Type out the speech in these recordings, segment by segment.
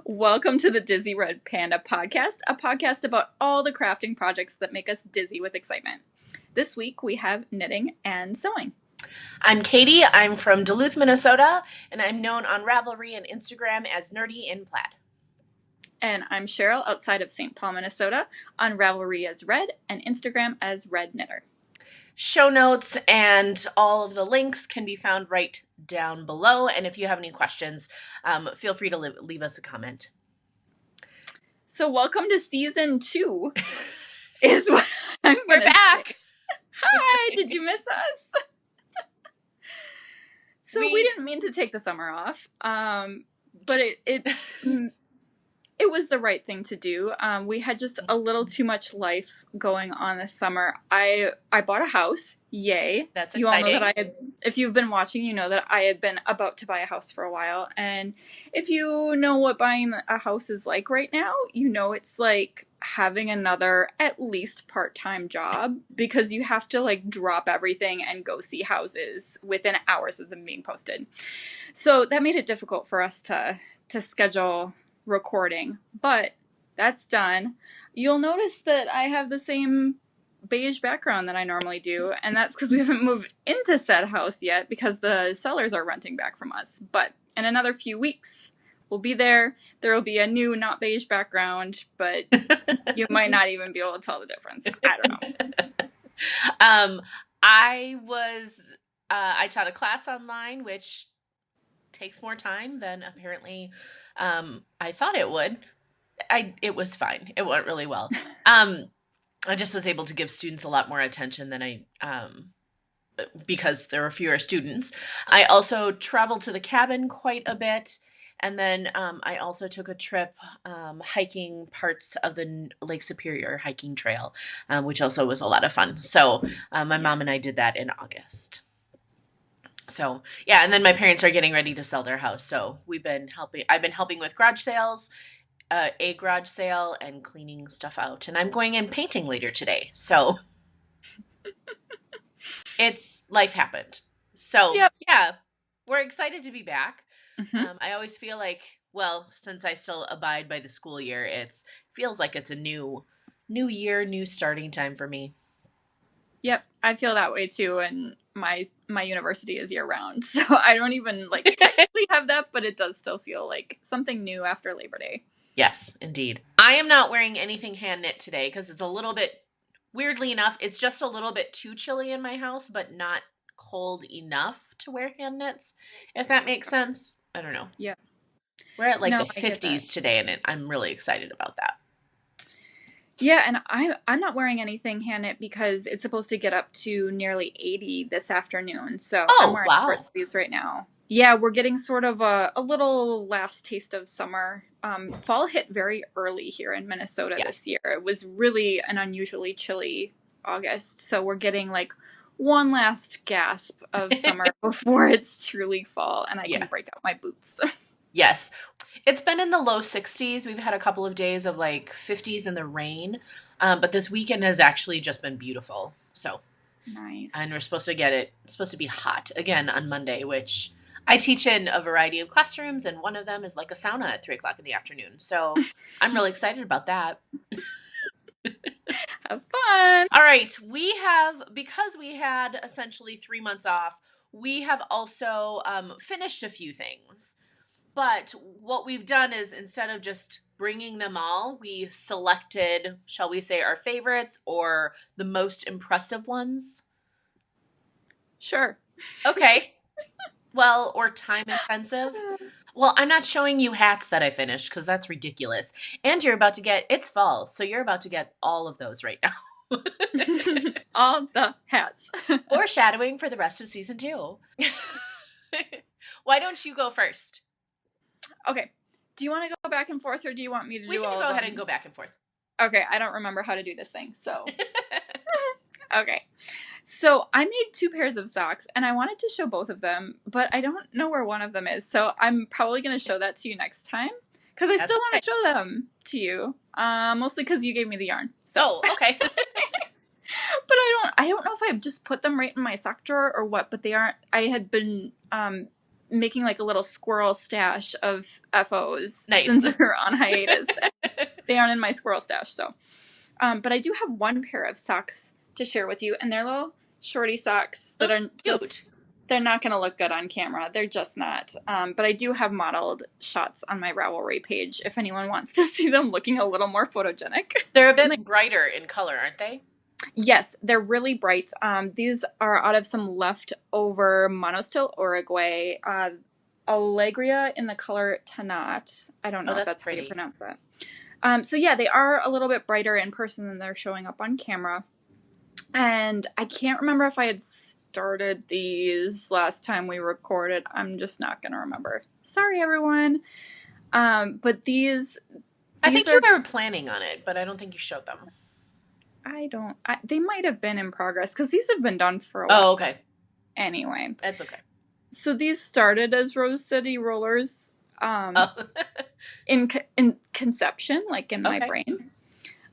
Welcome to the Dizzy Red Panda podcast, a podcast about all the crafting projects that make us dizzy with excitement. This week we have knitting and sewing. I'm Katie. I'm from Duluth, Minnesota, and I'm known on Ravelry and Instagram as Nerdy in Plaid. And I'm Cheryl, outside of St. Paul, Minnesota, on Ravelry as Red and Instagram as Red Knitter. Show notes and all of the links can be found right down below. And if you have any questions, feel free to leave us a comment. So welcome to season 2 is what We're back. Say. Hi, did you miss us? So we didn't mean to take the summer off, but it was the right thing to do. We had just a little too much life going on this summer. I bought a house. Yay. That's exciting. You all know that if you've been watching, you know that I had been about to buy a house for a while. And if you know what buying a house is like right now, you know it's like having another at least part-time job because you have to like drop everything and go see houses within hours of them being posted. So that made it difficult for us to schedule recording, but that's done. You'll notice that I have the same beige background that I normally do, and that's because we haven't moved into said house yet because the sellers are renting back from us. But in another few weeks, we'll be there. There will be a new, not beige background, but you might not even be able to tell the difference. I don't know. I taught a class online, which takes more time than apparently I thought it would. It was fine. It went really well. I just was able to give students a lot more attention than because there were fewer students. I also traveled to the cabin quite a bit. And then I also took a trip hiking parts of the Lake Superior hiking trail, which also was a lot of fun. So my mom and I did that in August. So, yeah, and then my parents are getting ready to sell their house. So I've been helping with garage sales, a garage sale, and cleaning stuff out. And I'm going in painting later today. So life happened. So, yep. Yeah, we're excited to be back. Mm-hmm. I always feel like, well, since I still abide by the school year, it feels like it's a new year, new starting time for me. Yep, I feel that way too, and my university is year-round, so I don't even technically have that, but it does still feel like something new after Labor Day. Yes, indeed. I am not wearing anything hand-knit today because it's a little bit, weirdly enough, it's just a little bit too chilly in my house, but not cold enough to wear hand-knits, if that makes sense. I don't know. Yeah. We're at the 50s today, and I'm really excited about that. Yeah, and I'm not wearing anything hand knit because it's supposed to get up to nearly 80 this afternoon. So I'm wearing short sleeves right now. Yeah, we're getting sort of a little last taste of summer. Fall hit very early here in Minnesota this year. It was really an unusually chilly August. So we're getting one last gasp of summer before it's truly fall and I can break out my boots. Yes. It's been in the low 60s. We've had a couple of days of 50s in the rain. But this weekend has actually just been beautiful. So nice. And we're supposed to it's supposed to be hot again on Monday, which I teach in a variety of classrooms. And one of them is like a sauna at 3:00 in the afternoon. So I'm really excited about that. Have fun. All right. Because we had essentially 3 months off, we have also finished a few things. But what we've done is instead of just bringing them all, we selected, shall we say, our favorites or the most impressive ones? Sure. Okay. Well, or time intensive. Well, I'm not showing you hats that I finished because that's ridiculous. And it's fall, so you're about to get all of those right now. All the hats. Foreshadowing for the rest of season 2. Why don't you go first? Okay. Do you want to go back and forth or do you want me to do all of them? We can go ahead and go back and forth. Okay. I don't remember how to do this thing, so. Okay. So I made 2 pairs of socks and I wanted to show both of them, but I don't know where one of them is. So I'm probably going to show that to you next time because I still want to show them to you. Mostly because you gave me the yarn. So, okay. But I don't know if I just put them right in my sock drawer or what, but they aren't. I had been making like a little squirrel stash of FOs Nice. since we're on hiatus. They aren't in my squirrel stash, so. But I do have one pair of socks to share with you, and they're little shorty socks that Oh, are cute. just, they're not going to look good on camera. They're just not. But I do have modeled shots on my Ravelry page if anyone wants to see them looking a little more photogenic. They're a bit brighter in color, aren't they? Yes, they're really bright. These are out of some leftover monostil Uruguay. Allegria in the color Tanat. I don't Oh, know if that's that's how you pretty. pronounce that. So yeah, they are a little bit brighter in person than they're showing up on camera. And I can't remember if I had started these last time we recorded. I'm just not going to remember. Sorry, everyone. But I think are, you were planning on it, but I don't think you showed them. they might have been in progress because these have been done for a while. Oh, okay. Anyway. That's okay. So these started as Rose City Rollers Oh. in conception, like in my Okay. brain.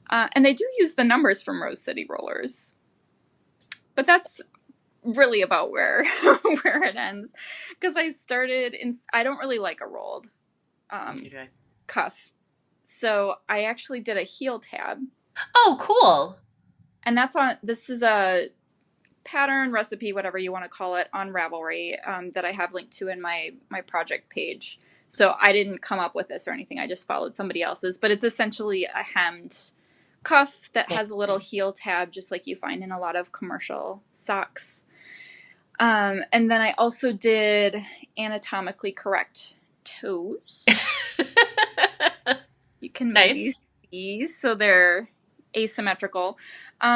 And they do use the numbers from Rose City Rollers. But that's really about where where it ends. Because I don't really like a rolled cuff. So I actually did a heel tab. Oh, cool. And this is a pattern, recipe, whatever you want to call it, on Ravelry that I have linked to in my project page. So I didn't come up with this or anything. I just followed somebody else's. But it's essentially a hemmed cuff that has a little heel tab, just like you find in a lot of commercial socks. And then I also did anatomically correct toes. You can maybe see, so they're asymmetrical.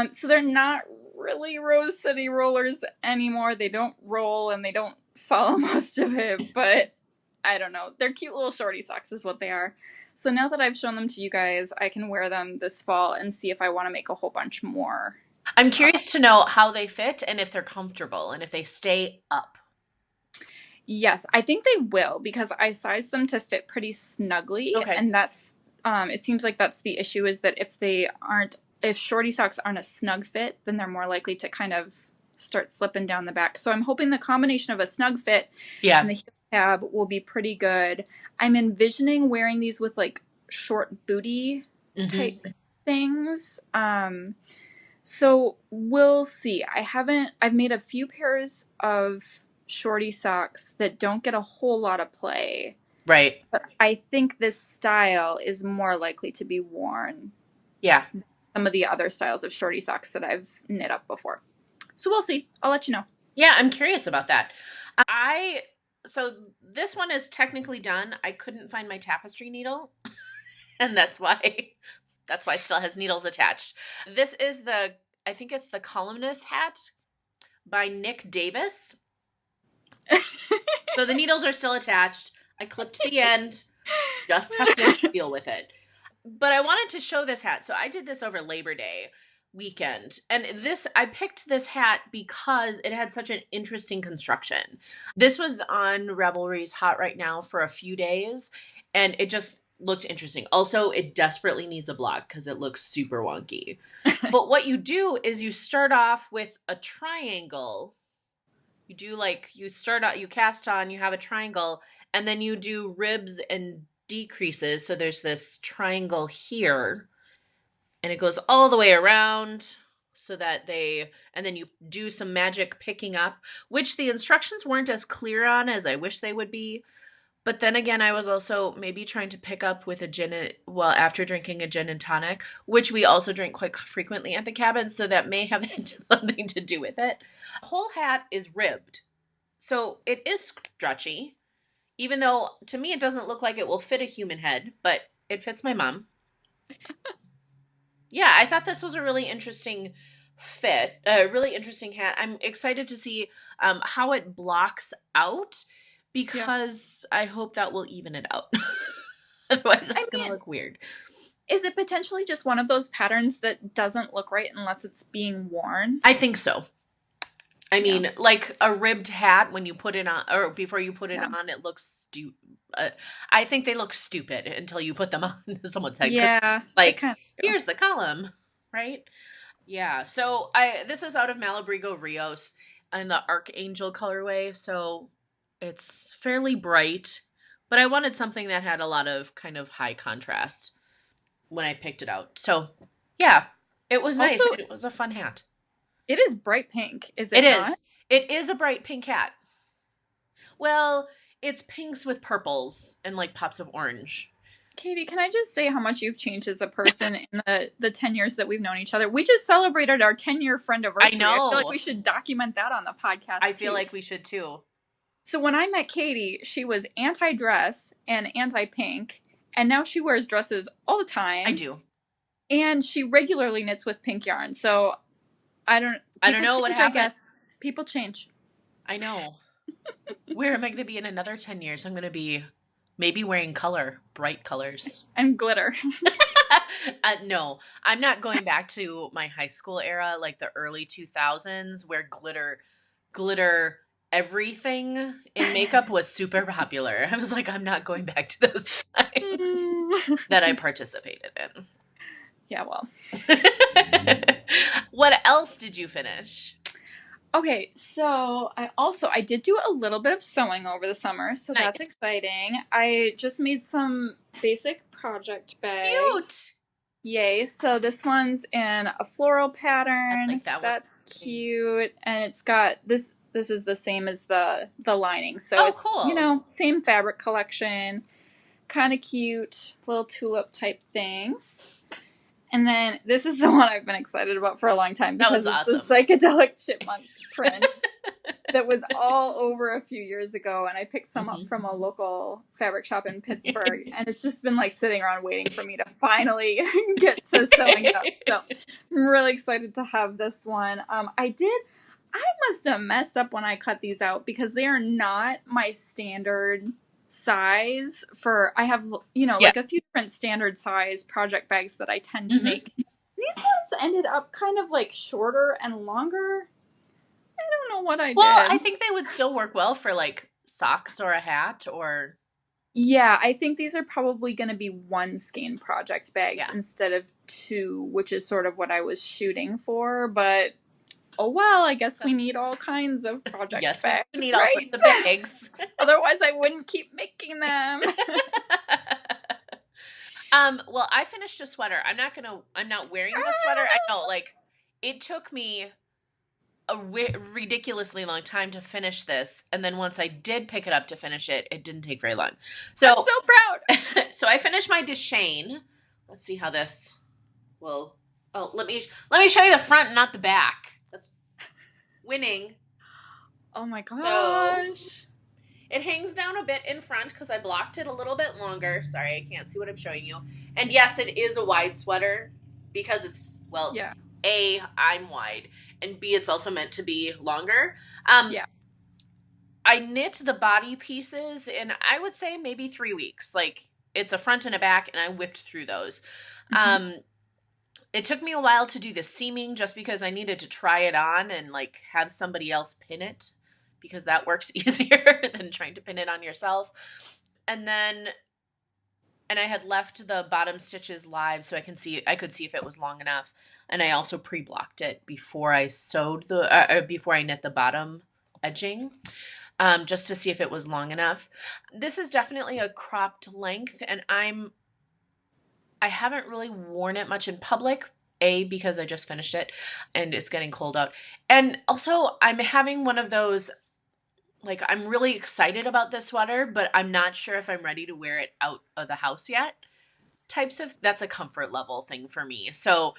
So they're not really Rose City Rollers anymore. They don't roll and they don't follow most of it, but I don't know. They're cute little shorty socks is what they are. So now that I've shown them to you guys, I can wear them this fall and see if I want to make a whole bunch more. I'm curious to know how they fit and if they're comfortable and if they stay up. Yes, I think they will because I sized them to fit pretty snugly. Okay. And that's, it seems like that's the issue is that if shorty socks aren't a snug fit, then they're more likely to kind of start slipping down the back. So I'm hoping the combination of a snug fit and the heel tab will be pretty good. I'm envisioning wearing these with like short booty type things. So we'll see. I've made a few pairs of shorty socks that don't get a whole lot of play. Right. But I think this style is more likely to be worn. Yeah. Than some of the other styles of shorty socks that I've knit up before. So we'll see. I'll let you know. Yeah, I'm curious about that. So this one is technically done. I couldn't find my tapestry needle, and that's why it still has needles attached. This is I think it's the columnist hat by Nick Davis. So the needles are still attached. I clipped the end, just have to deal with it. But I wanted to show this hat. So I did this over Labor Day weekend. And I picked this hat because it had such an interesting construction. This was on Ravelry's Hot Right Now for a few days, and it just looked interesting. Also, it desperately needs a blog because it looks super wonky. But what you do is you start off with a triangle. You cast on, you have a triangle, and then you do ribs and decreases. So there's this triangle here, and it goes all the way around so that and then you do some magic picking up, which the instructions weren't as clear on as I wish they would be. But then again, I was also maybe trying to pick up with after drinking a gin and tonic, which we also drink quite frequently at the cabin, so that may have had something to do with it. The whole hat is ribbed, so it is stretchy, even though to me it doesn't look like it will fit a human head, but it fits my mom. Yeah, I thought this was a really interesting fit, a really interesting hat. I'm excited to see how it blocks out, because I hope that will even it out. Otherwise, it's going to look weird. Is it potentially just one of those patterns that doesn't look right unless it's being worn? I think so. I mean, like a ribbed hat, when you put it on, or before you put it on, it looks stupid. I think they look stupid until you put them on someone's head. Yeah. Like, here's the column, right? Yeah. So this is out of Malabrigo Rios in the Archangel colorway. So It's fairly bright, but I wanted something that had a lot of kind of high contrast when I picked it out. So, yeah, it was Also, nice. It was a fun hat. it is bright pink, is It it not? is. It is a bright pink hat. Well, it's pinks with purples and like pops of orange. Katie, can I just say how much you've changed as a person in the 10 years that we've known each other? We just celebrated our 10-year friend I anniversary. I feel like know. we should document that on the I podcast feel too. like we should too. So when I met Katie, she was anti-dress and anti-pink, and now she wears dresses all the I time, do. and she regularly knits with pink yarn. So I don't people know what change, I happened. guess. People change. I know. Where am I going to be in another 10 years? I'm going to be maybe wearing color, bright colors. And glitter. No, I'm not going back to my high school era, like the early 2000s, where glitter everything in makeup was super popular. I was like, I'm not going back to those times that I participated in. Yeah, well. What else did you finish? Okay, so I did do a little bit of sewing over the summer, so Nice. that's exciting. I just made some basic project bags. Cute. Yay. So this one's in a floral I pattern. like that one. That's cute. And it's got this is the same as the lining. So Oh, it's, cool. same fabric collection. Kind of cute little tulip type things. And then this is the one I've been excited about for a long time because That it's was the psychedelic chipmunk print that was all over a few years ago, and I picked some up from a local fabric shop in Pittsburgh, and it's just been like sitting around waiting for me to finally get to sewing it up. So I'm really excited to have this one. I must have messed up when I cut these out because they are not my standard size for, I have, Yeah. like a few different standard size project bags that I tend to make. These ones ended up kind of like shorter and longer. I don't know what I Well, did. I think they would still work well for like socks or a hat or. Yeah, I think these are probably going to be one skein project bags Yeah. instead of two, which is sort of what I was shooting for. But oh well, I guess we need all kinds of project Yes, bags, we need all right? sorts of bags. Otherwise, I wouldn't keep making them. Well, I finished a sweater. I'm not wearing the sweater. I know, like, it took me a ridiculously long time to finish this, and then once I did pick it up to finish it, it didn't take very long. So, I'm so proud. so I finished my Deshane. Let's see how this will. Oh, let me show you the front, not the back. That's winning. Oh my gosh. It hangs down a bit in front because I blocked it a little bit longer. Sorry, I can't see what I'm showing you. And yes, it is a wide sweater because it's, well, Yeah. A, I'm wide, and B, it's also meant to be longer. Yeah. I knit the body pieces in, I would say, maybe 3 weeks. Like, it's a front and a back, and I whipped through those. It took me a while to do the seaming just because I needed to try it on and, like, have somebody else pin it, because that works easier than trying to pin it on yourself. And I had left the bottom stitches live so I could see if it was long enough. And I also pre-blocked it before I sewed before I knit the bottom edging, just to see if it was long enough. This is definitely a cropped length, and I haven't really worn it much in public. A, because I just finished it and it's getting cold out. And also I'm having one of those, like, I'm really excited about this sweater, but I'm not sure if I'm ready to wear it out of the house yet. That's a comfort level thing for me. So,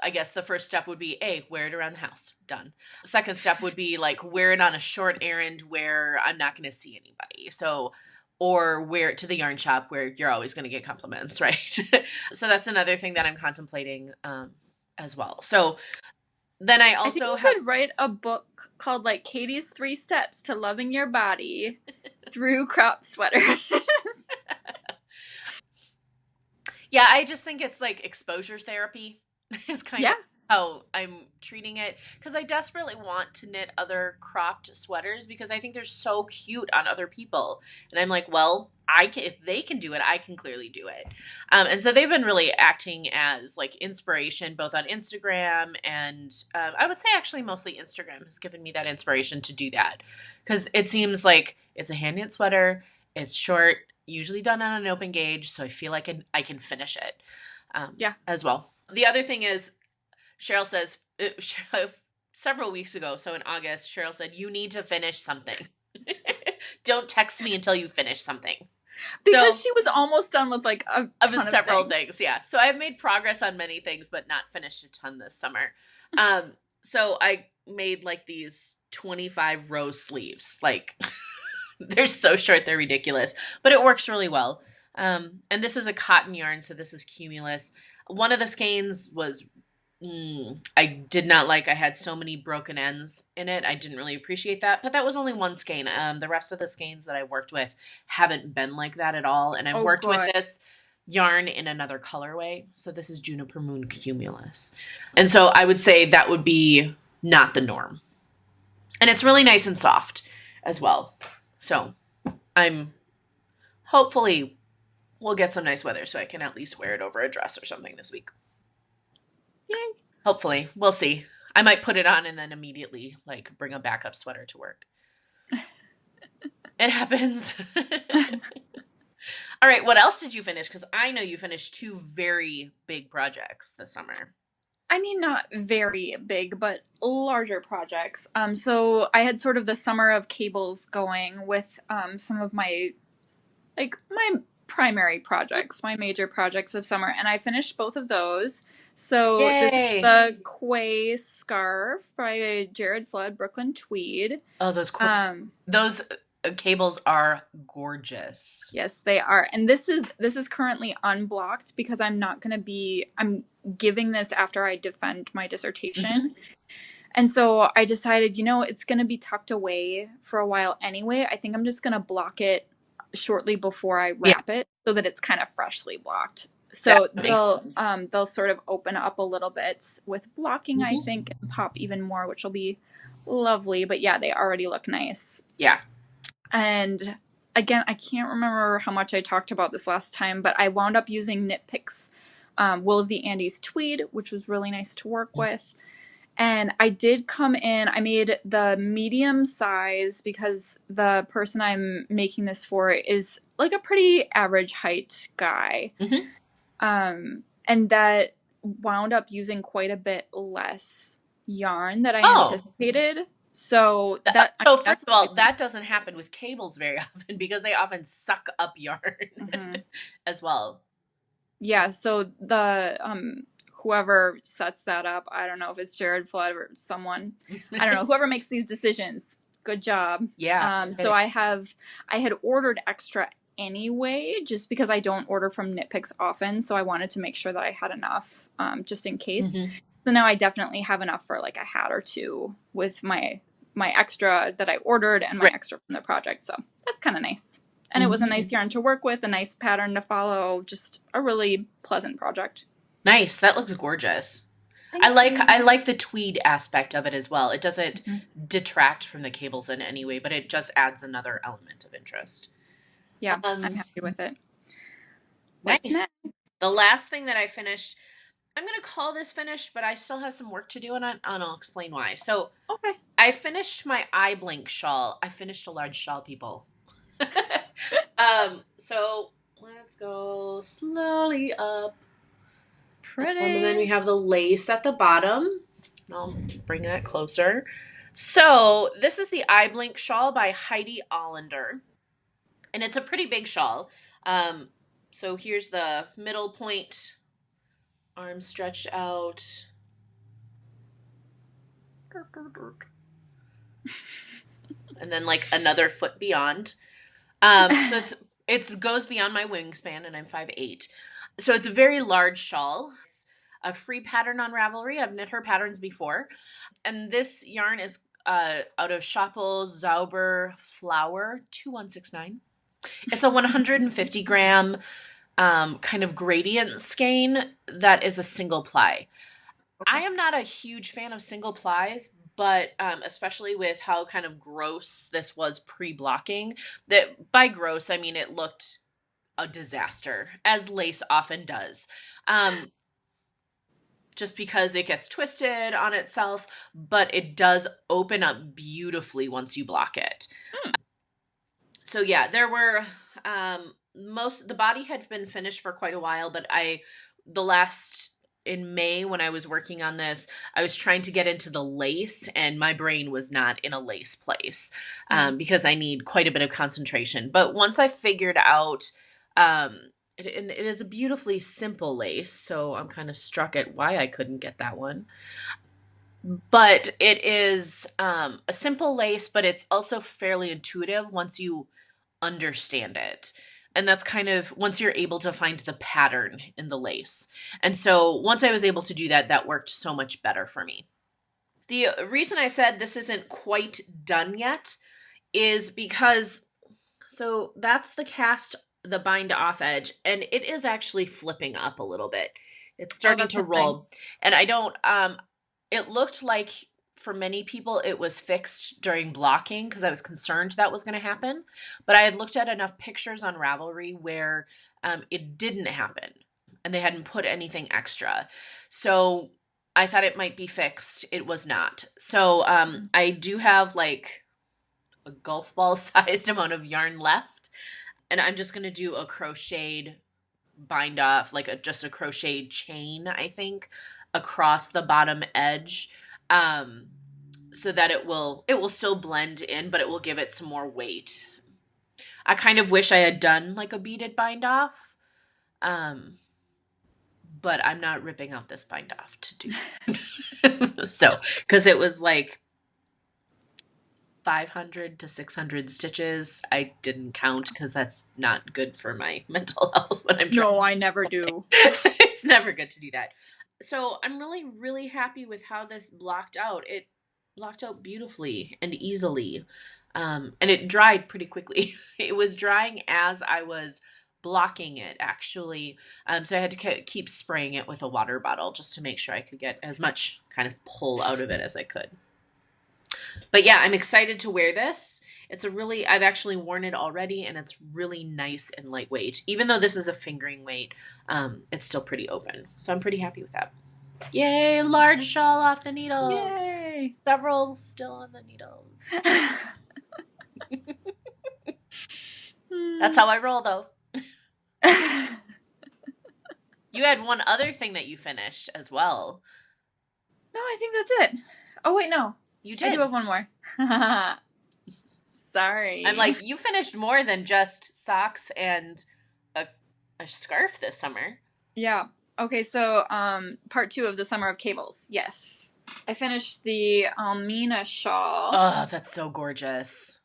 I guess the first step would be, A, wear it around the house. Done. Second step would be, like, wear it on a short errand where I'm not going to see anybody. So, or wear it to the yarn shop where you're always going to get compliments, right? So that's another thing that I'm contemplating as well. So then I think also you could write a book called, like, Katie's 3 Steps to Loving Your Body Through Cropped Sweaters. Yeah, I just think it's like exposure therapy is kind of how I'm treating it because I desperately want to knit other cropped sweaters because I think they're so cute on other people. And I'm like, well, I can, if they can do it, I can clearly do it. And so they've been really acting as like inspiration both on Instagram and I would say actually mostly Instagram has given me that inspiration to do that because it seems like it's a hand knit sweater. It's short, usually done on an open gauge, so I feel like I can finish it Yeah. as well. The other thing is Cheryl says, several weeks ago, so in August, Cheryl said, you need to finish something. Don't text me until you finish something. Because So, she was almost done with like a of ton of several things. things, yeah. So I've made progress on many things, but not finished a ton this summer. So I made like these 25 row sleeves. Like, they're so short, they're ridiculous, but it works really well. And this is a cotton yarn, so this is Cumulus. One of the skeins was I did not like. I had so many broken ends in it. I didn't really appreciate that, but that was only one skein. The rest of the skeins that I worked with haven't been like that at all. And I've Oh, worked with good. this yarn in another colorway. So this is Juniper Moon Cumulus. And so I would say that would be not the norm. And it's really nice and soft as well. So I'm hopefully we'll get some nice weather so I can at least wear it over a dress or something this week. Yay. Hopefully. We'll see. I might put it on and then immediately like bring a backup sweater to work. It happens. All right, what else did you finish? Because I know you finished two very big projects this summer. I mean, not very big, but larger projects. So I had sort of the summer of cables going with some of my my primary projects, my major projects of summer, and I finished both of those. So this is Yay! the Quay scarf by Jared Flood, Brooklyn Tweed. Oh, those cables are gorgeous. Yes, they are. And this is currently unblocked because I'm giving this after I defend my dissertation. Mm-hmm. And so I decided, it's going to be tucked away for a while anyway. I think I'm just going to block it shortly before I Yeah, wrap it so that it's kind of freshly blocked. So definitely. they'll sort of open up a little bit with blocking, I Mm-hmm. think, and pop even more, which will be lovely. But yeah, they already look nice. Yeah. And again, I can't remember how much I talked about this last time, but I wound up using Knit Picks Wool of the Andes Tweed, which was really nice to work with. And I did come in, I made the medium size because the person I'm making this for is like a pretty average height guy. Mm-hmm. And that wound up using quite a bit less yarn that I Oh, anticipated. So so first that's of all, that doesn't happen with cables very often because they often suck up yarn Mhm. as well. Yeah, so the whoever sets that up, I don't know if it's Jared Flood or someone, I don't know, whoever makes these decisions, good job. Yeah. So I had ordered extra anyway, just because I don't order from Knit Picks often, so I wanted to make sure that I had enough, just in case. Mm-hmm. So now I definitely have enough for like a hat or two with my extra that I ordered and my Right. extra from the project, so that's kind of nice. And it was a Mm-hmm. nice yarn to work with, a nice pattern to follow, just a really pleasant project. Nice. That looks gorgeous. Thank you. I like the tweed aspect of it as well. It doesn't Mhm. detract from the cables in any way, but it just adds another element of interest. Yeah, I'm happy with it. What's Nice. next? The last thing that I finished, I'm gonna call this finished, but I still have some work to do, and I'll explain why. So Okay. I finished my eye blink shawl. I finished a large shawl, people. So let's go slowly up. Pretty. And then we have the lace at the bottom. I'll bring that closer. So this is the Eye Blink shawl by Heidi Allender. And it's a pretty big shawl. So here's the middle point, arm stretched out. And then like another foot beyond. So it goes beyond my wingspan, and I'm 5'8". So it's a very large shawl. It's a free pattern on Ravelry. I've knit her patterns before. And this yarn is out of Chapeau Zauber Flower 2169. It's a 150 gram kind of gradient skein that is a single ply. I Okay. am not a huge fan of single plies, but especially with how kind of gross this was pre-blocking. That by gross, I mean it looked a disaster, as lace often does. Um, just because it gets twisted on itself, but it does open up beautifully once you block it. Hmm. So yeah, there were most the body had been finished for quite a while, but the last in May when I was working on this, I was trying to get into the lace and my brain was not in a lace place Yeah. because I need quite a bit of concentration. But once I figured out um and it is a beautifully simple lace, so I'm kind of struck at why I couldn't get that one. But it is a simple lace, but it's also fairly intuitive once you understand it. And that's kind of once you're able to find the pattern in the lace. And so once I was able to do that, that worked so much better for me. The reason I said this isn't quite done yet is because so that's the cast, the bind off edge, and it is actually flipping up a little bit. It's Oh, starting that's to a thing. roll. And I don't it looked like for many people it was fixed during blocking because I was concerned that was going to happen. But I had looked at enough pictures on Ravelry where it didn't happen and they hadn't put anything extra. So I thought it might be fixed. It was not. So I do have like a golf ball sized amount of yarn left. And I'm just going to do a crocheted bind off, like just a crocheted chain, I think, across the bottom edge. Um, so that it will still blend in, but it will give it some more weight. I kind of wish I had done like a beaded bind off. Um, but I'm not ripping out this bind off to do that. So, because it was like 500 to 600 stitches. I didn't count because that's not good for my mental health when I'm trying. No, I never do. It's never good to do that. So I'm really, really happy with how this blocked out. It blocked out beautifully and easily. And it dried pretty quickly. It was drying as I was blocking it, actually. So I had to keep spraying it with a water bottle just to make sure I could get as much kind of pull out of it as I could. But yeah, I'm excited to wear this. I've actually worn it already and it's really nice and lightweight. Even though this is a fingering weight, it's still pretty open. So I'm pretty happy with that. Yay, large shawl off the needles. Yay. Several still on the needles. That's how I roll though. You had one other thing that you finished as well. No, I think that's it. Oh, wait, no. You I do did. have one more. Sorry. I'm like, you finished more than just socks and a, a scarf this summer. Yeah. Okay, so part 2 of the Summer of Cables. Yes. I finished the Almina shawl. Oh, that's so gorgeous.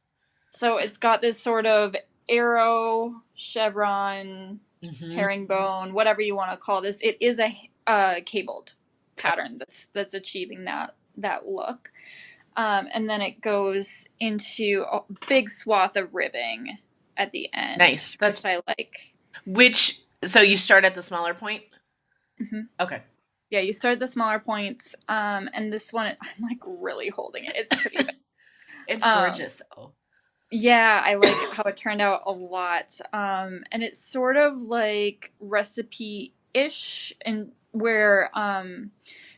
So it's got this sort of arrow, chevron, herringbone, whatever you want to call this. It is a cabled pattern that's achieving that look. And then it goes into a big swath of ribbing at the end. Nice. That's which I like. So you start at the smaller point? Mm-hmm. Okay. Yeah, you start at the smaller points. And this one, I'm like really holding it. It's pretty big. It's gorgeous though. Yeah, I like how it turned out a lot. And it's sort of like recipe-ish, and where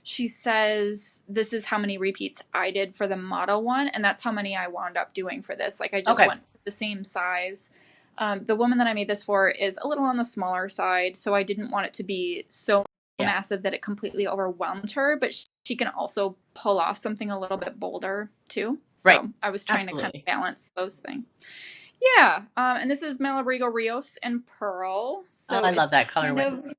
she says this is how many repeats I did for the model one, and that's how many I wound up doing for this. Like I just went the same size. The woman that I made this for is a little on the smaller side, so I didn't want it to be so massive that it completely overwhelmed her, but she can also pull off something a little bit bolder too. So I was trying to kind of balance those things. Yeah, and this is Malabrigo Rios and Pearl. So I love that colorway. Kind of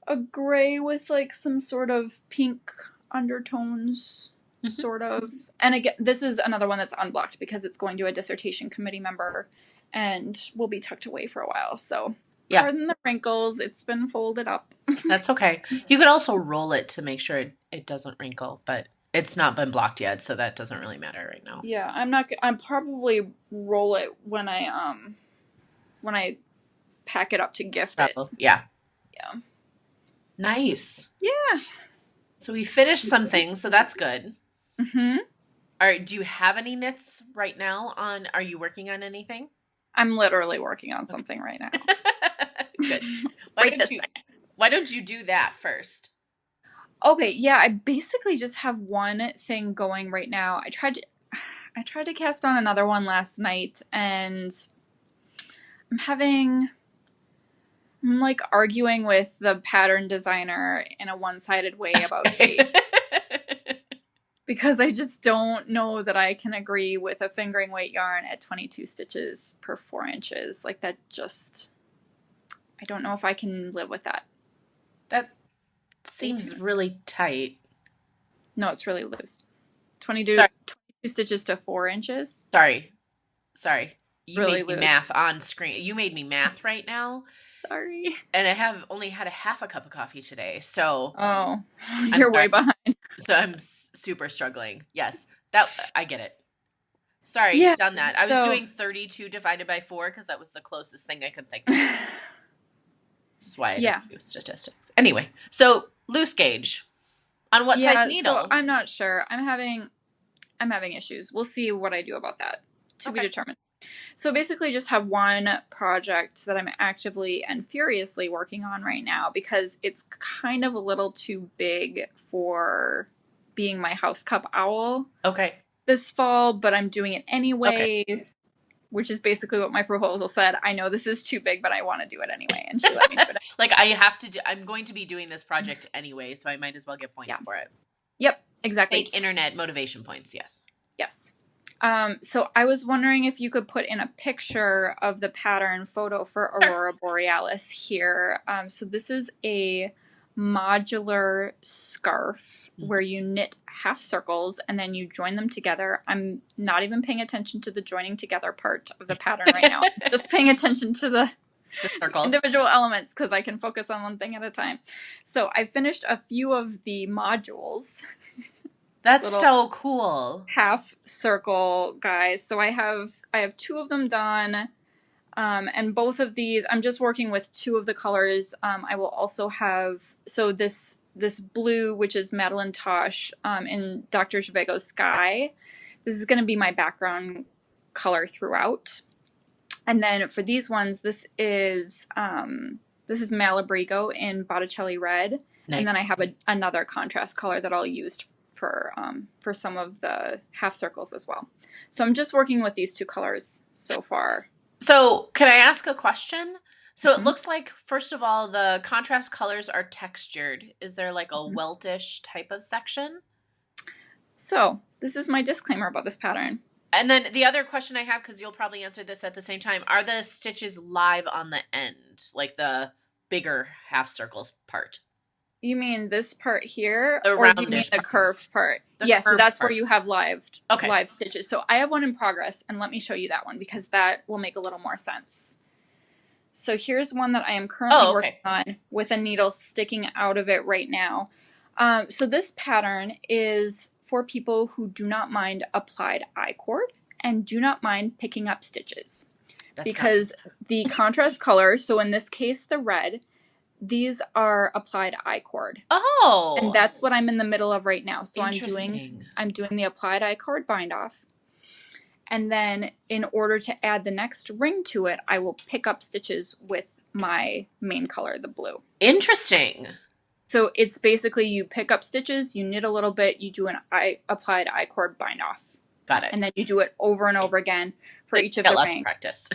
a gray with like some sort of pink undertones, sort of. And again, this is another one that's unblocked because it's going to a dissertation committee member and will be tucked away for a while. So pardon the wrinkles. It's been folded up. That's okay. You could also roll it to make sure it doesn't wrinkle, but it's not been blocked yet, so that doesn't really matter right now. Yeah, I'm probably roll it when I pack it up to gift it. Yeah. Yeah. Nice. Yeah. So we finished some things, so that's good. Hmm. All right, do you have any knits right now on, are you working on anything? I'm literally working on Okay. something right now. Good. Why Right don't this you second. why don't you do that first? Okay, yeah, I basically just have one thing going right now. I tried to cast on another one last night, and I'm having I'm like arguing with the pattern designer in a one-sided way about Okay. shape because I just don't know that I can agree with a fingering weight yarn at 22 stitches per 4 inches. Like that just, I don't know if I can live with that. That Stay seems tuned. really tight. No, it's really loose. 22, Sorry, 22 stitches to 4 inches. sorry, sorry. You Really made me math loose. on screen. You made me math right now, Sorry. and I have only had a half a cup of coffee today, so Oh, I'm you're way sorry. behind. So I'm super struggling. Yes, that I get it. Sorry, Yeah, done that. I was so doing 32 divided by 4 because that was the closest thing I could think of. That's why I yeah. didn't do statistics. Anyway, so loose gauge. On what size Yeah, so needle? I'm not sure. I'm having issues. We'll see what I do about that. To be Okay. determined. So basically just have one project that I'm actively and furiously working on right now because it's kind of a little too big for being my house cup owl Okay. this fall, but I'm doing it Okay. anyway, which is basically what my proposal said. I know this is too big, but I want to do it anyway, and she let me do it. Like I have to do, I'm going to be doing this project anyway, so I might as well get Yeah. points for it. Yep, exactly. Fake internet motivation points, yes. Yes. So I was wondering if you could put in a picture of the pattern photo for Sure. Aurora Borealis here. So this is a modular scarf where you knit half circles and then you join them together. I'm not even paying attention to the joining together part of the pattern right now. I'm just paying attention to the The circles. individual elements because I can focus on one thing at a time. So I finished a few of the modules. That's Little so cool. half circle guys. So I have two of them done. And both of these, I'm just working with two of the colors. I will also have, so this blue, which is Madeline Tosh in Dr. Zhivago's Sky. This is going to be my background color throughout. And then for these ones, this is Malabrigo in Botticelli Red. Nice. And then I have another contrast color that I'll use for some of the half circles as well. So I'm just working with these two colors so far. So, can I ask a question? So it Mm-hmm. looks like, first of all, the contrast colors are textured. Is there like a Mm-hmm. weltish type of section? So this is my disclaimer about this pattern. And then the other question I have, because you'll probably answer this at the same time, are the stitches live on the end, like the bigger half circles part? You mean this part here, The or do you mean roundish the part. curved part? The Yeah, so curved that's where part. you have Okay. live stitches. So I have one in progress, and let me show you that one because that will make a little more sense. So here's one that I am currently working on with a needle sticking out of it right now. So this pattern is for people who do not mind applied I-cord and do not mind picking up stitches. That's because the contrast color, so in this case the red, these are applied I-cord. Oh. And that's what I'm in the middle of right now. So I'm doing the applied I-cord bind off. And then in order to add the next ring to it, I will pick up stitches with my main color, the blue. Interesting. So it's basically you pick up stitches, you knit a little bit, you do an applied I-cord bind off. Got it. And then you do it over and over again for so each of the lots rings. Of practice.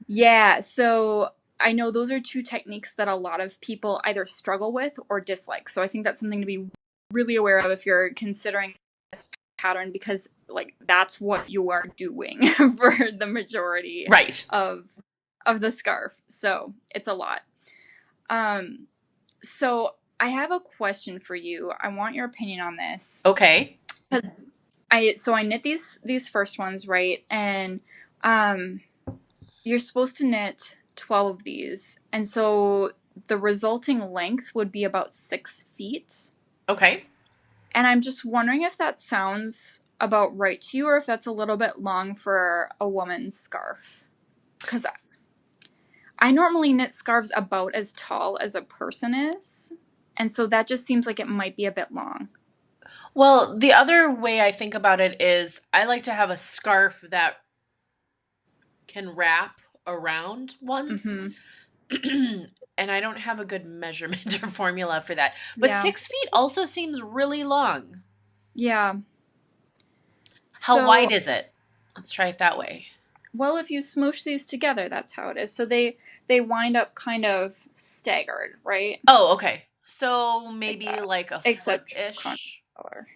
Yeah, so I know those are two techniques that a lot of people either struggle with or dislike. So I think that's something to be really aware of if you're considering this pattern, because like that's what you are doing for the majority of the scarf. So it's a lot. So I have a question for you. I want your opinion on this. Okay. Because I knit these first ones, right? And you're supposed to knit 12 of these. And so the resulting length would be about 6 feet. Okay. And I'm just wondering if that sounds about right to you or if that's a little bit long for a woman's scarf. Because I normally knit scarves about as tall as a person is. And so that just seems like it might be a bit long. Well, the other way I think about it is I like to have a scarf that can wrap around once. Mm-hmm. And I don't have a good measurement or formula for that. But Yeah. 6 feet also seems really long. Yeah. How So, wide is it? Let's try it that way. well, if you smoosh these together, that's how it is. So they wind up kind of staggered, right? Oh, okay. So Like maybe that. like a Except foot-ish. color.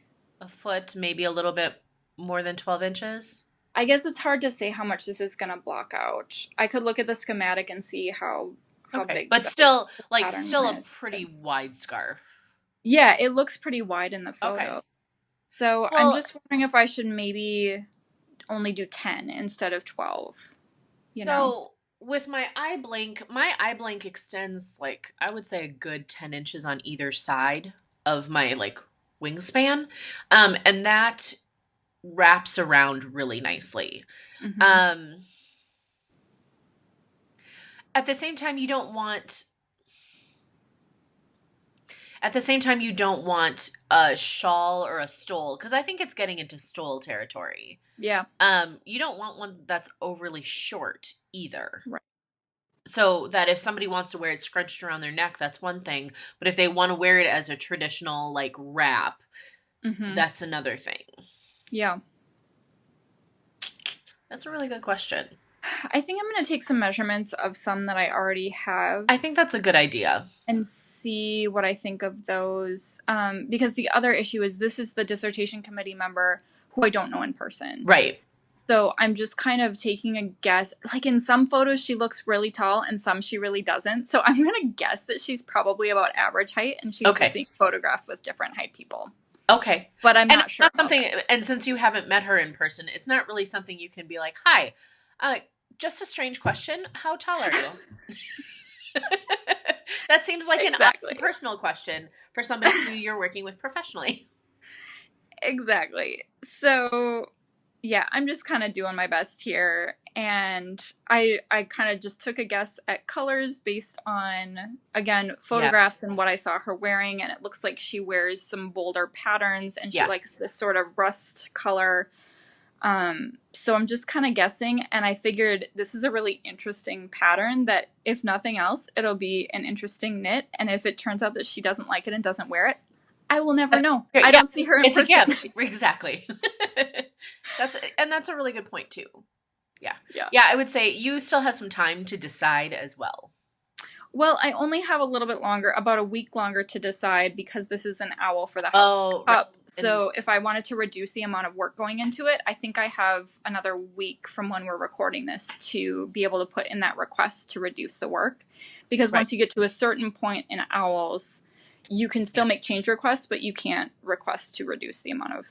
A foot, maybe a little bit more than 12 inches. I guess it's hard to say how much this is going to block out. I could look at the schematic and see how Okay. big But the still, like, pattern still a is. But pretty wide scarf. yeah, it looks pretty wide in the Okay. photo. So I'm Well, just wondering if I should maybe only do 10 instead of 12, you know? so with my eye blank extends like I would say a good 10 inches on either side of my like wingspan. And that wraps around really nicely. Mm-hmm. Um, at the same time, you don't want At the same time, you don't want a shawl or a stole because I think it's getting into stole territory. Yeah. You don't want one that's overly short either. Right. So that if somebody wants to wear it scrunched around their neck, that's one thing. But if they want to wear it as a traditional like wrap, Mm-hmm. that's another thing. Yeah. That's a really good question. I think I'm going to take some measurements of some that I already have I think that's a good idea. and see what I think of those. Because the other issue is this is the dissertation committee member who I don't know in person. Right. So I'm just kind of taking a guess. Like in some photos, she looks really tall and some she really doesn't. So I'm going to guess that she's probably about average height and she's just Okay. being photographed with different height people. Okay. But I'm And not it's sure not about something, that. and since you haven't met her in person, it's not really something you can be like, hi, uh, just a strange question. How tall are you? That seems like an Exactly. personal question for somebody who you're working with professionally. Exactly. So yeah, I'm just kind of doing my best here. And I kind of just took a guess at colors based on, again, Yeah. photographs and what I saw her wearing. And it looks like she wears some bolder patterns and she Yeah. likes this sort of rust color. So I'm just kind of guessing. And I figured this is a really interesting pattern that, if nothing else, it'll be an interesting knit. And if it turns out that she doesn't like it and doesn't wear it, I will never know. Great. I Yeah, don't see her in it's a person. gift. Exactly. That's a really good point too. Yeah. Yeah. Yeah, I would say you still have some time to decide as well. Well, I only have a little bit longer, about a week longer to decide because this is an owl for the house Oh, right. up. So if I wanted to reduce the amount of work going into it, I think I have another week from when we're recording this to be able to put in that request to reduce the work. Because Right. once you get to a certain point in owls, you can still make change requests, but you can't request to reduce the amount of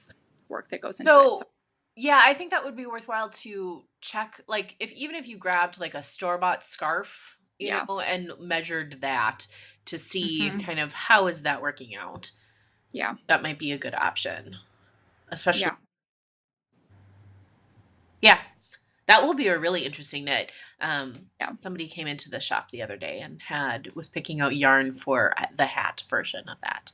work that goes into it. So, Yeah, I think that would be worthwhile to check, like, if even if you grabbed like a store-bought scarf, yeah. and measured that to see Mhm. kind of how is that working out. Yeah. That might be a good option. Especially, Yeah. yeah, that will be a really interesting knit. Yeah. Somebody came into the shop the other day and was picking out yarn for the hat version of that,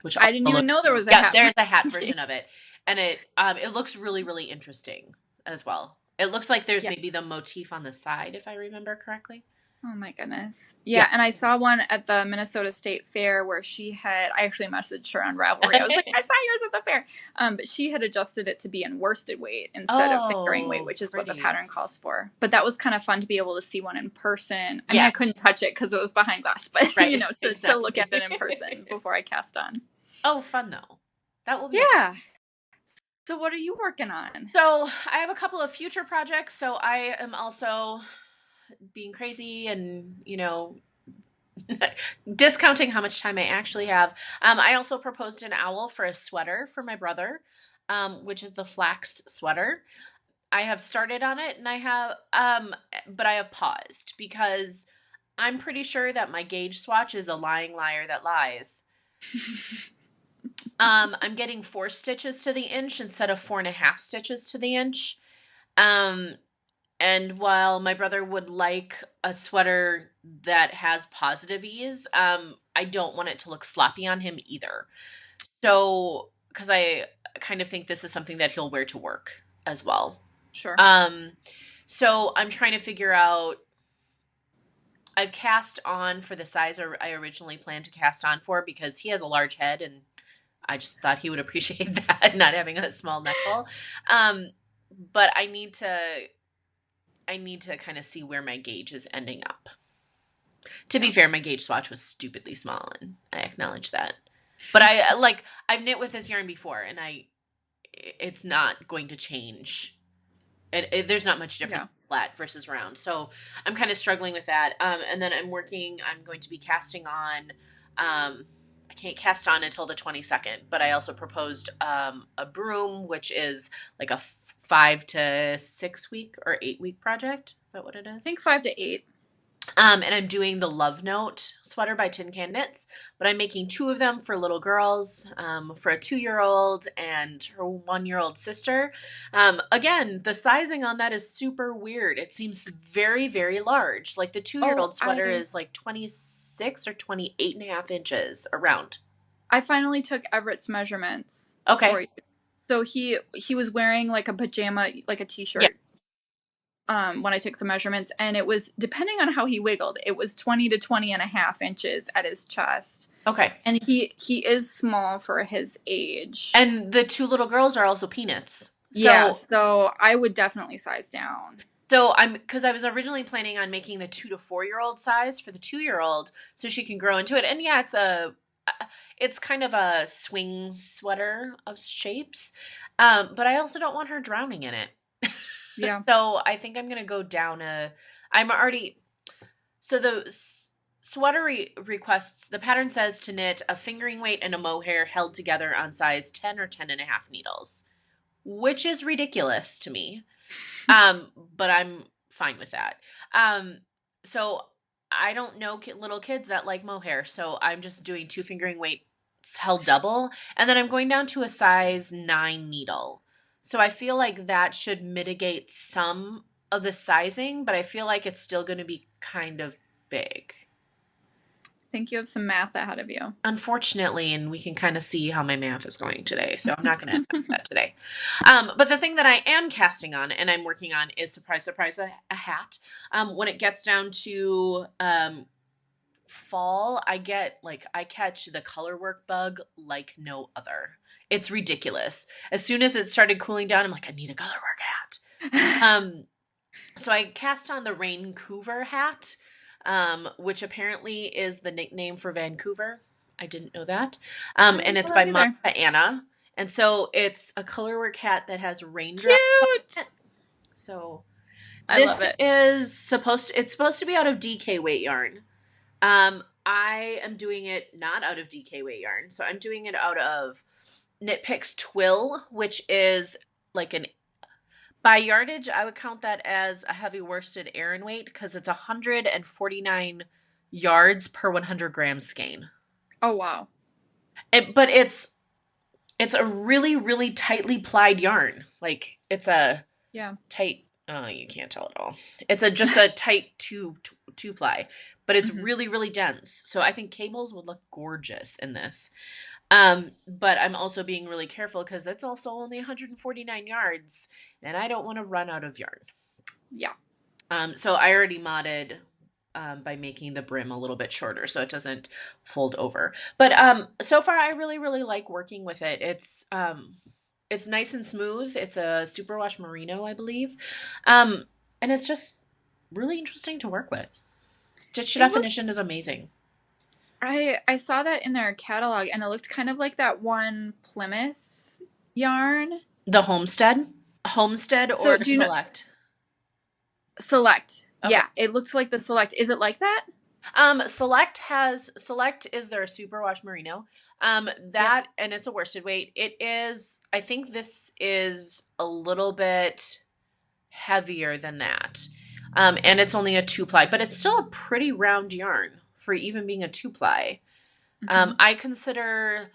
which I didn't even know there was a yeah, hat. there's a hat version of it, and it looks really really interesting as well. It looks like there's Yeah. maybe the motif on the side, if I remember correctly. Oh my goodness. Yeah, and I saw one at the Minnesota State Fair where I actually messaged her on Ravelry. I was like, I saw yours at the fair. But she had adjusted it to be in worsted weight instead of fingering weight, which is what the pretty. pattern calls for. But that was kind of fun to be able to see one in person. I mean, Yeah. I couldn't touch it because it was behind glass, but Right, to exactly. look at it in person before I cast on. Oh, fun though. That will be Yeah. So what are you working on? So I have a couple of future projects. So I am also being crazy and, discounting how much time I actually have. I also proposed an owl for a sweater for my brother, which is the flax sweater. I have started on it and but I have paused because I'm pretty sure that my gauge swatch is a lying liar that lies. I'm getting 4 stitches to the inch instead of 4.5 stitches to the inch. And while my brother would like a sweater that has positive ease, I don't want it to look sloppy on him either. So, because I kind of think this is something that he'll wear to work as well. Sure. Um, so I'm trying to figure out. I've cast on for the size I originally planned to cast on for because he has a large head and I just thought he would appreciate that, not having a small knuckle. Um, but I need to kind of see where my gauge is ending up. To be fair, my gauge swatch was stupidly small, and I acknowledge that. But I've knit with this yarn before, and it's not going to change. There's not much difference flat versus round, so I'm kind of struggling with that. And then I'm going to be casting on. I can't cast on until the 22nd, but I also proposed a broom, which is like a 5 to 6 week or 8 week project. Is that what it is? I think 5 to 8. And I'm doing the Love Note sweater by Tin Can Knits, but I'm making 2 of them for little girls, for a 2-year-old and her 1-year-old sister. Again, the sizing on that is super weird. It seems very, very large. Like the 2-year-old sweater is like 26 or 28 and a half inches around. I finally took Everett's measurements. Okay. For you. So he was wearing like a pajama, like a t-shirt. Yeah. When I took the measurements, and it was, depending on how he wiggled, it was 20 to 20 and a half inches at his chest. Okay. And he is small for his age. And the 2 little girls are also peanuts. So I would definitely size down. So because I was originally planning on making the 2 to 4-year-old size for the 2-year-old so she can grow into it. And yeah, it's kind of a swing sweater of shapes. But I also don't want her drowning in it. Yeah. So I think I'm going to go down so the sweater requests, the pattern says to knit a fingering weight and a mohair held together on size 10 or 10 and a half needles, which is ridiculous to me. But I'm fine with that. So I don't know little kids that like mohair, so I'm just doing 2 fingering weights held double, and then I'm going down to a size 9 needle. So I feel like that should mitigate some of the sizing, but I feel like it's still going to be kind of big. I think you have some math ahead of you. Unfortunately, and we can kind of see how my math is going today, so I'm not going to attempt that today. But the thing that I am casting on and I'm working on is, surprise, surprise, a hat. When it gets down to fall, I catch the color work bug like no other. It's ridiculous. As soon as it started cooling down, I'm like, I need a color work hat. So I cast on the Raincouver hat, which apparently is the nickname for Vancouver. I didn't know that. And it's by Monica Anna. And so it's a color work hat that has raindrops. Cute! So I love it. It's supposed to be out of DK weight yarn. I am doing it not out of DK weight yarn. So I'm doing it out of Knit Picks Twill, which is like by yardage, I would count that as a heavy worsted Aran weight because it's 149 yards per 100 grams skein. Oh, wow. But it's a really, really tightly plied yarn. Like it's a tight, you can't tell at all. It's just a tight two ply, but it's really, really dense. So I think cables would look gorgeous in this. But I'm also being really careful because that's also only 149 yards and I don't want to run out of yarn. Yeah. So I already modded, by making the brim a little bit shorter so it doesn't fold over. But, so far I really, really like working with it. It's nice and smooth. It's a superwash merino, I believe. And it's just really interesting to work with. Stitch definition is amazing. I saw that in their catalog, and it looked kind of like that one Plymouth yarn. The Homestead? Homestead or Select? Select. Okay. Yeah, it looks like the Select. Is it like that? Select is their superwash merino. And it's a worsted weight. It is, I think this is a little bit heavier than that. And it's only a 2-ply, but it's still a pretty round yarn for even being a 2-ply. I consider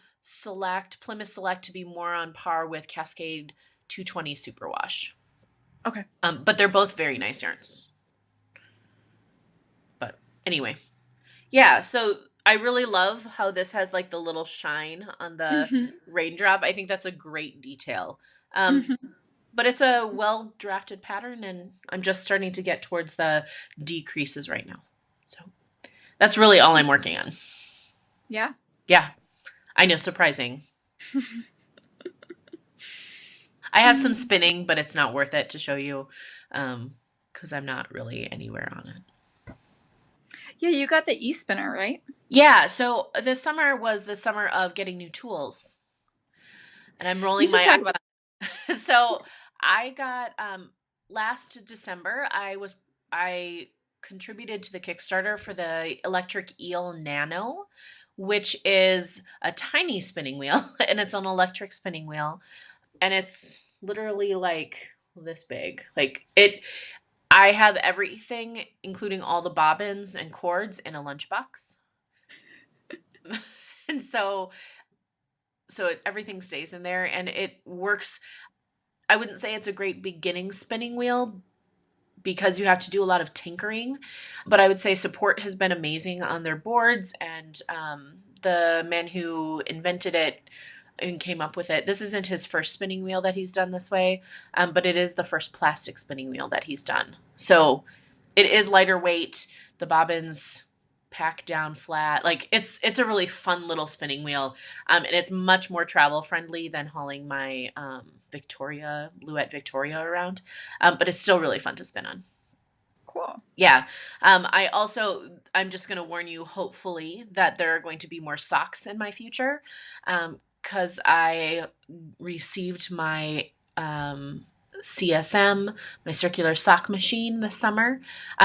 Plymouth Select to be more on par with Cascade 220 Superwash. Okay. But they're both very nice yarns. But anyway. Yeah, so I really love how this has like the little shine on the Hmm. raindrop. I think that's a great detail. Um, Hmm. but it's a well drafted pattern, and I'm just starting to get towards the decreases right now. So that's really all I'm working on. Yeah. Yeah, I know, surprising. I have some spinning, but it's not worth it to show you because I'm not really anywhere on it. Yeah, you got the e-spinner, right? Yeah, so this summer was the summer of getting new tools, and I'm You rolling should my talk about so I got last December I contributed to the Kickstarter for the electric eel nano, which is a tiny spinning wheel and it's an electric spinning wheel and it's literally like this big. Like it I have everything including all the bobbins and cords in a lunchbox. And everything stays in there and it works. I wouldn't say it's a great beginning spinning wheel because you have to do a lot of tinkering, but I would say support has been amazing on their boards and the man who invented it and came up with it. This isn't his first spinning wheel that he's done this way, but it is the first plastic spinning wheel that he's done. So it is lighter weight. The bobbins pack down flat. Like it's a really fun little spinning wheel, and it's much more travel friendly than hauling my Louette Victoria around. But it's still really fun to spin on. Cool. Yeah. I'm just going to warn you, hopefully, that there are going to be more socks in my future. Because I received my CSM, my circular sock machine this summer.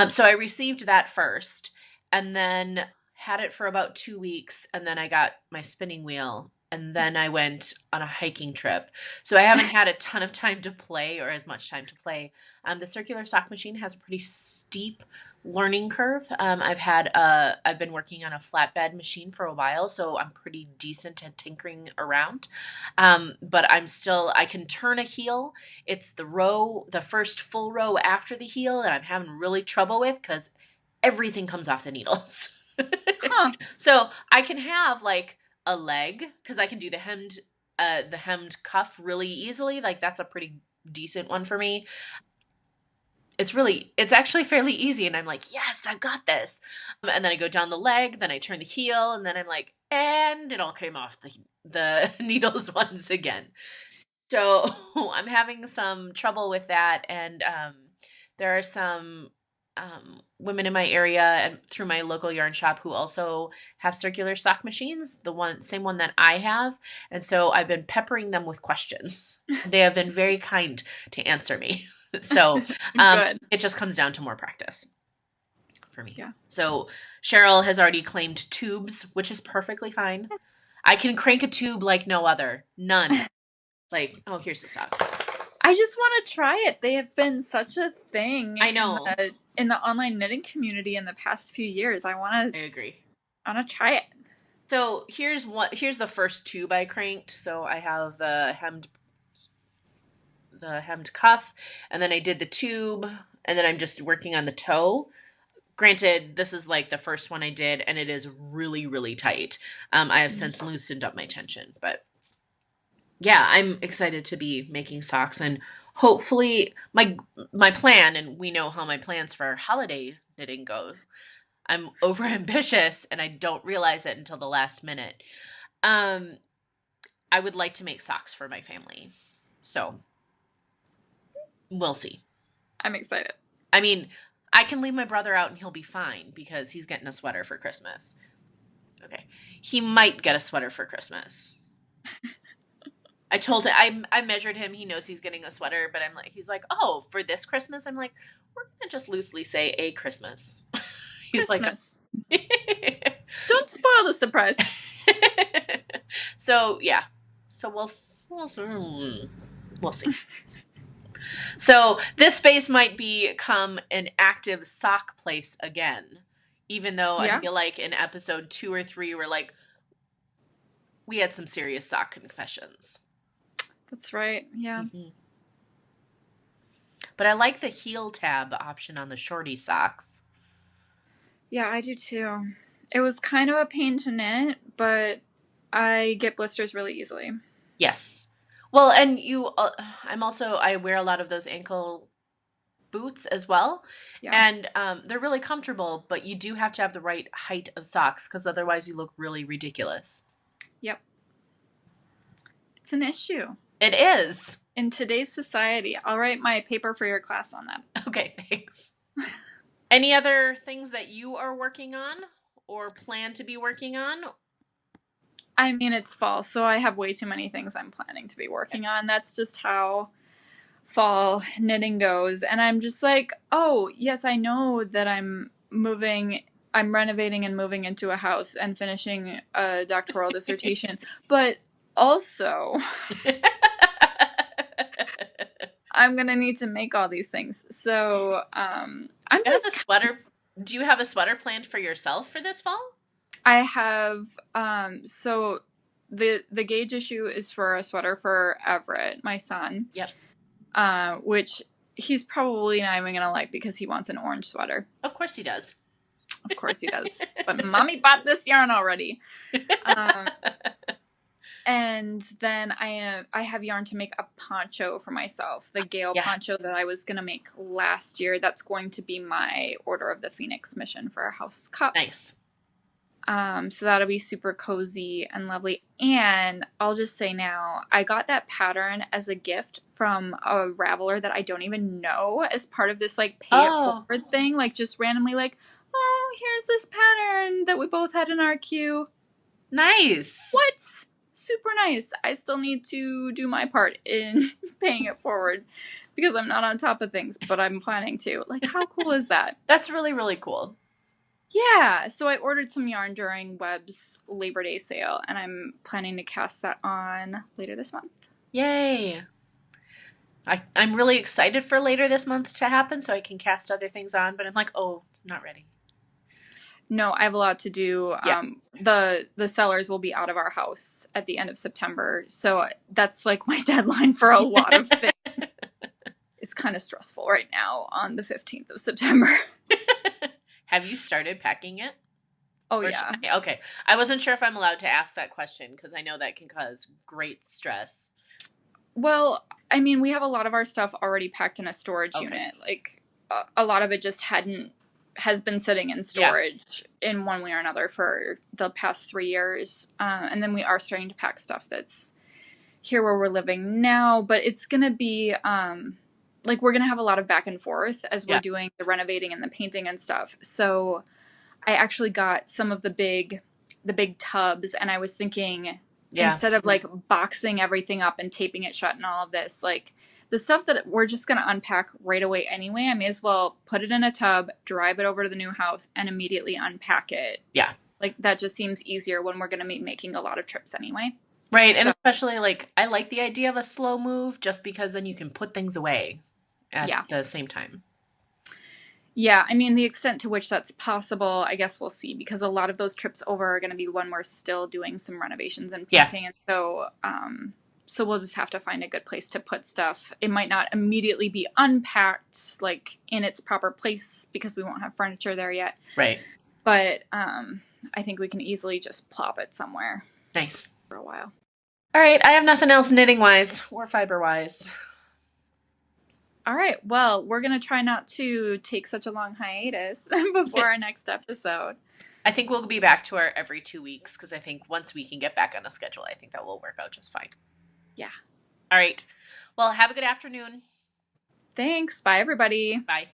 So I received that first and then had it for about 2 weeks. And then I got my spinning wheel. And then I went on a hiking trip. So I haven't had a ton of time to play or as much time to play. The circular sock machine has a pretty steep learning curve. I've been working on a flatbed machine for a while, so I'm pretty decent at tinkering around. But I can turn a heel. It's the first full row after the heel, and I'm having really trouble with because everything comes off the needles. Huh. So I can have like a leg because I can do the hemmed cuff really easily. Like that's a pretty decent one for me. It's actually fairly easy and I'm like, yes, I've got this. And then I go down the leg, then I turn the heel, and then I'm like, and it all came off the needles once again. So I'm having some trouble with that. And there are some women in my area and through my local yarn shop who also have circular sock machines, same one that I have. And so I've been peppering them with questions. They have been very kind to answer me. So Good. it just comes down to more practice for me. Yeah. So Cheryl has already claimed tubes, which is perfectly fine. I can crank a tube like no other. None. Like, oh, here's the sock. I just want to try it. They have been such a thing I in know. the online knitting community in the past few years. I agree. I want to try it. So here's the first tube I cranked. So I have the hemmed cuff, and then I did the tube, and then I'm just working on the toe. Granted, this is like the first one I did, and it is really, really tight. I have since loosened up my tension, but yeah, I'm excited to be making socks, and hopefully my plan, and we know how my plans for holiday knitting go. I'm over ambitious, and I don't realize it until the last minute. Um, I would like to make socks for my family, so we'll see. I'm excited. I mean, I can leave my brother out and he'll be fine because he's getting a sweater for Christmas. Okay. He might get a sweater for Christmas. I told him, I measured him. He knows he's getting a sweater, but he's like, oh, for this Christmas? I'm like, we're going to just loosely say a Christmas. He's Christmas. like, Don't spoil the surprise. so yeah. So we'll see. So this space might become an active sock place again, even though Yeah. I feel like in episode 2 or 3 we had some serious sock confessions. That's right. Yeah. Mm-hmm. But I like the heel tab option on the shorty socks. Yeah, I do too. It was kind of a pain to knit, but I get blisters really easily. Yes. Well, and I wear a lot of those ankle boots as well. Yeah. And they're really comfortable, but you do have to have the right height of socks because otherwise you look really ridiculous. Yep. It's an issue. It is. In today's society, I'll write my paper for your class on that. Okay, thanks. Any other things that you are working on or plan to be working on? I mean, it's fall, so I have way too many things I'm planning to be working on. That's just how fall knitting goes. And I'm just like, oh, yes, I know that I'm renovating and moving into a house and finishing a doctoral dissertation, but also I'm going to need to make all these things. So I'm just... a sweater. Do you have a sweater planned for yourself for this fall? I have, so the gauge issue is for a sweater for Everett, my son. Yep. Which he's probably not even gonna like because he wants an orange sweater. Of course he does. Of course he does. But mommy bought this yarn already. And then I have yarn to make a poncho for myself. The Gale poncho that I was gonna make last year. That's going to be my Order of the Phoenix mission for a house cup. Nice. So that'll be super cozy and lovely. And I'll just say now, I got that pattern as a gift from a Raveler that I don't even know as part of this like pay it forward thing. Like just randomly like, oh, here's this pattern that we both had in our queue. Nice. What? Super nice. I still need to do my part in paying it forward because I'm not on top of things, but I'm planning to. Like, how cool is that? That's really, really cool. Yeah, so I ordered some yarn during Webb's Labor Day sale, and I'm planning to cast that on later this month. Yay! I'm really excited for later this month to happen so I can cast other things on, but I'm like, oh, not ready. No, I have a lot to do. Yeah. The sellers will be out of our house at the end of September, so that's like my deadline for a lot of things. It's kind of stressful right now on the 15th of September. Have you started packing it? Oh, yeah. Okay. I wasn't sure if I'm allowed to ask that question because I know that can cause great stress. Well, I mean, we have a lot of our stuff already packed in a storage unit. Like, a lot of it just has been sitting in storage in one way or another for the past 3 years. And then we are starting to pack stuff that's here where we're living now. But it's going to be... like we're going to have a lot of back and forth as we're doing the renovating and the painting and stuff. So I actually got some of the big tubs and I was thinking instead of like boxing everything up and taping it shut and all of this, like the stuff that we're just going to unpack right away anyway, I may as well put it in a tub, drive it over to the new house and immediately unpack it. Yeah. Like that just seems easier when we're going to be making a lot of trips anyway. Right. So, and especially like, I like the idea of a slow move just because then you can put things away at the same time. Yeah, I mean, the extent to which that's possible, I guess we'll see, because a lot of those trips over are going to be when we're still doing some renovations and painting, and so we'll just have to find a good place to put stuff. It might not immediately be unpacked, like, in its proper place, because we won't have furniture there yet. Right. But I think we can easily just plop it somewhere. Nice. For a while. All right, I have nothing else knitting-wise or fiber-wise. All right, well, we're going to try not to take such a long hiatus before our next episode. I think we'll be back to our every 2 weeks because I think once we can get back on a schedule, I think that will work out just fine. Yeah. All right. Well, have a good afternoon. Thanks. Bye, everybody. Bye.